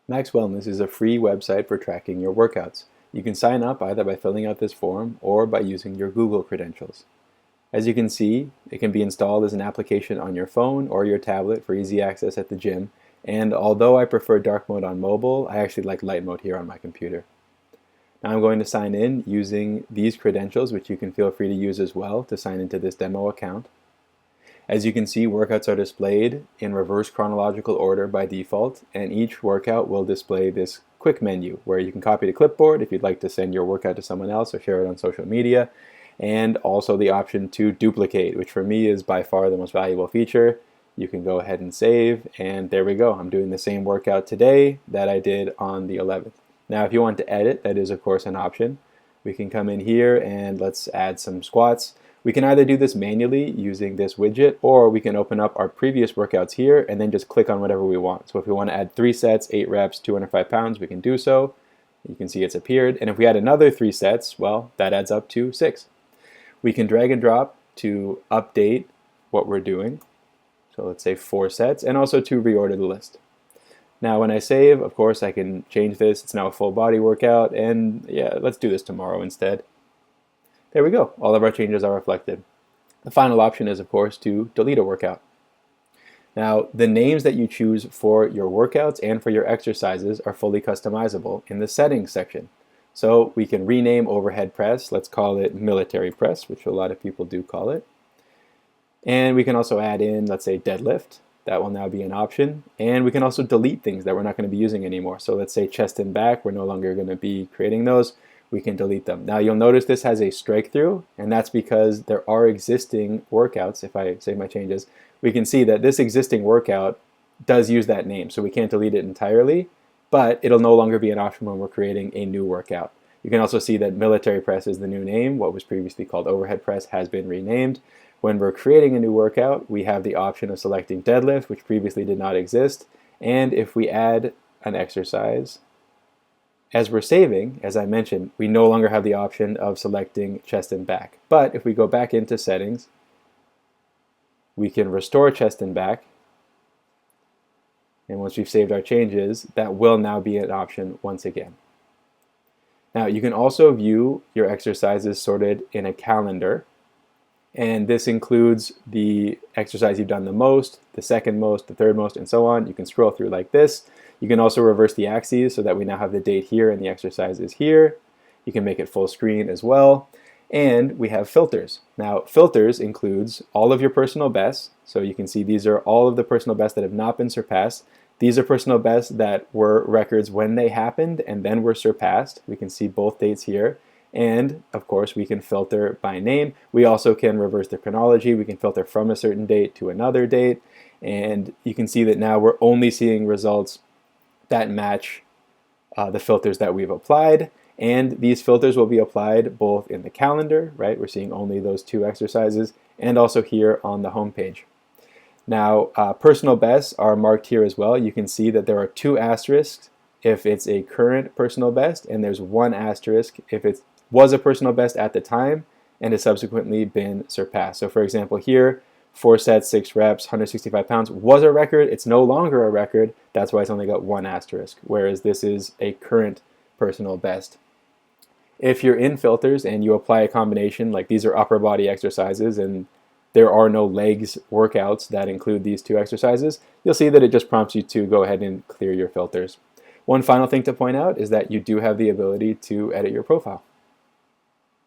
maxWellness is a free website for tracking your workouts. You can sign up either by filling out this form or by using your Google credentials. As you can see, it can be installed as an application on your phone or your tablet for easy access at the gym, and although I prefer dark mode on mobile, I actually like light mode here on my computer. Now I'm going to sign in using these credentials, which you can feel free to use as well to sign into this demo account. As you can see, workouts are displayed in reverse chronological order by default, and each workout will display this quick menu where you can copy to clipboard if you'd like to send your workout to someone else or share it on social media, and also the option to duplicate, which for me is by far the most valuable feature. You can go ahead and save, and there we go. I'm doing the same workout today that I did on the 11th. Now if you want to edit, that is of course an option. We can come in here and let's add some squats. We can either do this manually using this widget, or we can open up our previous workouts here and then just click on whatever we want. So if we want to add 3 sets, 8 reps, 205 pounds, we can do so. You can see it's appeared. And if we add another 3 sets, well, that adds up to 6. We can drag and drop to update what we're doing. So let's say 4 sets, and also to reorder the list. Now when I save, of course, I can change this. It's now a full body workout, and yeah, let's do this tomorrow instead. There we go. All of our changes are reflected. The final option is, of course, to delete a workout. Now, the names that you choose for your workouts and for your exercises are fully customizable in the settings section. So we can rename overhead press. Let's call it military press, which a lot of people do call it. And we can also add in, let's say, deadlift. That will now be an option. And we can also delete things that we're not going to be using anymore. So let's say chest and back, we're no longer going to be creating those. We can delete them. Now you'll notice this has a strike through, and that's because there are existing workouts. If I save my changes, we can see that this existing workout does use that name, so we can't delete it entirely, but it'll no longer be an option when we're creating a new workout. You can also see that military press is the new name. What was previously called overhead press has been renamed. When we're creating a new workout, we have the option of selecting deadlift, which previously did not exist, and if we add an exercise, as we're saving, as I mentioned, we no longer have the option of selecting chest and back. But if we go back into settings, we can restore chest and back. And once we've saved our changes, that will now be an option once again. Now you can also view your exercises sorted in a calendar. And this includes the exercise you've done the most, the second most, the third most, and so on. You can scroll through like this. You can also reverse the axes so that we now have the date here and the exercise is here. You can make it full screen as well. And we have filters. Now, filters includes all of your personal bests. So you can see these are all of the personal bests that have not been surpassed. These are personal bests that were records when they happened and then were surpassed. We can see both dates here. And of course, we can filter by name. We also can reverse the chronology. We can filter from a certain date to another date. And you can see that now we're only seeing results that match the filters that we've applied. And these filters will be applied both in the calendar, right? We're seeing only those 2 exercises, and also here on the home page. Now, personal bests are marked here as well. You can see that there are 2 asterisks if it's a current personal best, and there's 1 asterisk if it was a personal best at the time and has subsequently been surpassed. So for example here, 4 sets, 6 reps, 165 pounds was a record. It's no longer a record. That's why it's only got 1 asterisk, whereas this is a current personal best. If you're in filters and you apply a combination, like these are upper body exercises and there are no legs workouts that include these 2 exercises, you'll see that it just prompts you to go ahead and clear your filters. One final thing to point out is that you do have the ability to edit your profile.